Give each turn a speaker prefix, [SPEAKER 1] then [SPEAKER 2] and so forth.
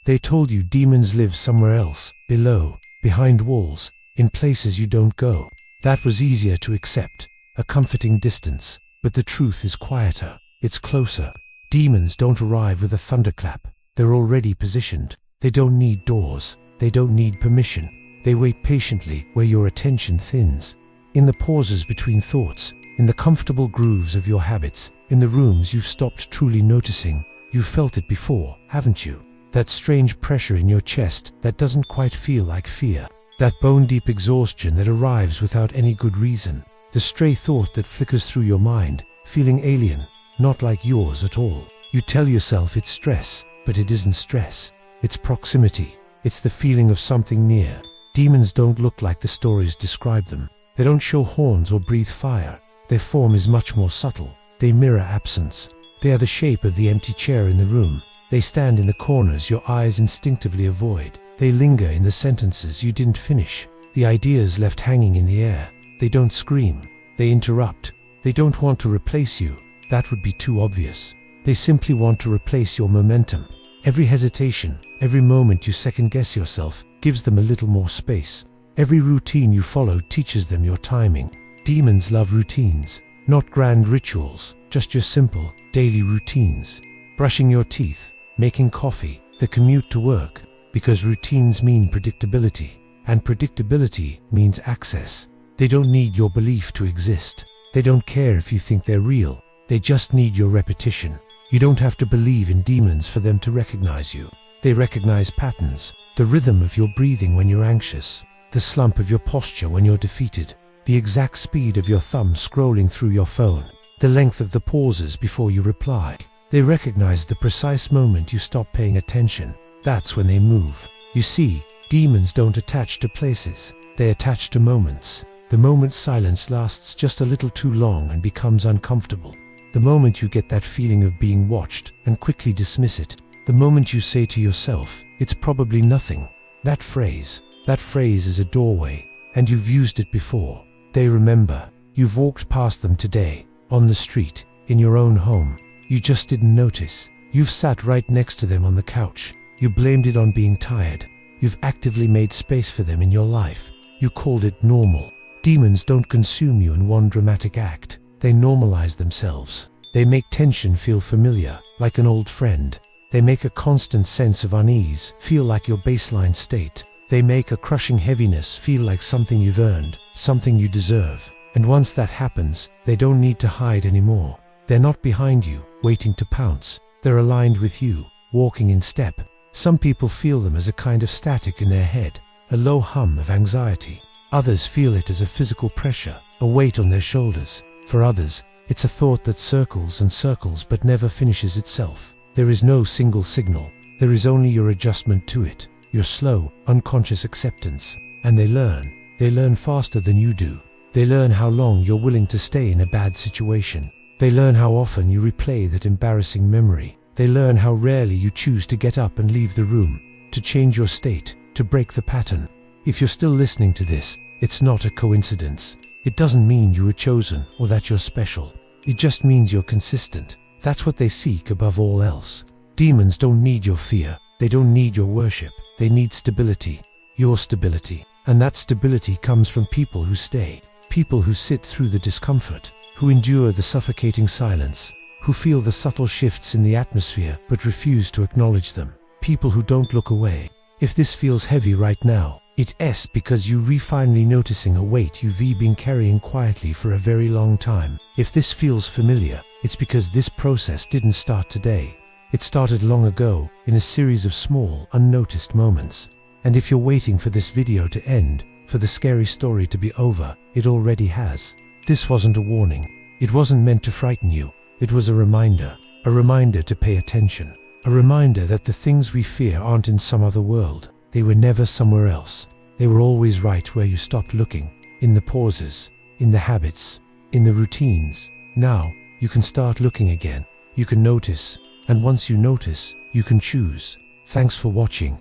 [SPEAKER 1] They told you demons live somewhere else, below, behind walls, in places you don't go. That was easier to accept, a comforting distance. But the truth is quieter, it's closer. Demons don't arrive with a thunderclap. They're already positioned. They don't need doors. They don't need permission. They wait patiently where your attention thins. In the pauses between thoughts, in the comfortable grooves of your habits, in the rooms you've stopped truly noticing. You've felt it before, haven't you? That strange pressure in your chest that doesn't quite feel like fear. That bone-deep exhaustion that arrives without any good reason. The stray thought that flickers through your mind, feeling alien, not like yours at all. You tell yourself it's stress, but it isn't stress. It's proximity. It's the feeling of something near. Demons don't look like the stories describe them. They don't show horns or breathe fire. Their form is much more subtle. They mirror absence. They are the shape of the empty chair in the room. They stand in the corners your eyes instinctively avoid. They linger in the sentences you didn't finish, the ideas left hanging in the air. They don't scream. They interrupt. They don't want to replace you. That would be too obvious. They simply want to replace your momentum. Every hesitation, every moment you second-guess yourself, gives them a little more space. Every routine you follow teaches them your timing. Demons love routines, not grand rituals, just your simple, daily routines. Brushing your teeth, making coffee, the commute to work. Because routines mean predictability, and predictability means access. They don't need your belief to exist. They don't care if you think they're real. They just need your repetition. You don't have to believe in demons for them to recognize you. They recognize patterns, the rhythm of your breathing when you're anxious, the slump of your posture when you're defeated, the exact speed of your thumb scrolling through your phone, the length of the pauses before you reply. They recognize the precise moment you stop paying attention. That's when they move. You see, demons don't attach to places. They attach to moments. The moment silence lasts just a little too long and becomes uncomfortable. The moment you get that feeling of being watched and quickly dismiss it. The moment you say to yourself, it's probably nothing. That phrase is a doorway, and you've used it before. They remember. You've walked past them today, on the street, in your own home. You just didn't notice. You've sat right next to them on the couch. You blamed it on being tired. You've actively made space for them in your life. You called it normal. Demons don't consume you in one dramatic act. They normalize themselves. They make tension feel familiar, like an old friend. They make a constant sense of unease feel like your baseline state. They make a crushing heaviness feel like something you've earned, something you deserve. And once that happens, they don't need to hide anymore. They're not behind you, waiting to pounce. They're aligned with you, walking in step. Some people feel them as a kind of static in their head, a low hum of anxiety. Others feel it as a physical pressure, a weight on their shoulders. For others, it's a thought that circles and circles but never finishes itself. There is no single signal. There is only your adjustment to it, your slow, unconscious acceptance. And they learn faster than you do. They learn how long you're willing to stay in a bad situation. They learn how often you replay that embarrassing memory. They learn how rarely you choose to get up and leave the room, to change your state, to break the pattern. If you're still listening to this, it's not a coincidence. It doesn't mean you were chosen or that you're special. It just means you're consistent. That's what they seek above all else. Demons don't need your fear. They don't need your worship. They need stability. Your stability. And that stability comes from people who stay. People who sit through the discomfort, who endure the suffocating silence, who feel the subtle shifts in the atmosphere but refuse to acknowledge them. People who don't look away. If this feels heavy right now, it's because you're finally noticing a weight you've been carrying quietly for a very long time. If this feels familiar, it's because this process didn't start today. It started long ago, in a series of small, unnoticed moments. And if you're waiting for this video to end, for the scary story to be over, it already has. This wasn't a warning. It wasn't meant to frighten you. It was a reminder to pay attention. A reminder that the things we fear aren't in some other world. They were never somewhere else. They were always right where you stopped looking. In the pauses, in the habits, in the routines. Now, you can start looking again. You can notice. And once you notice, you can choose. Thanks for watching.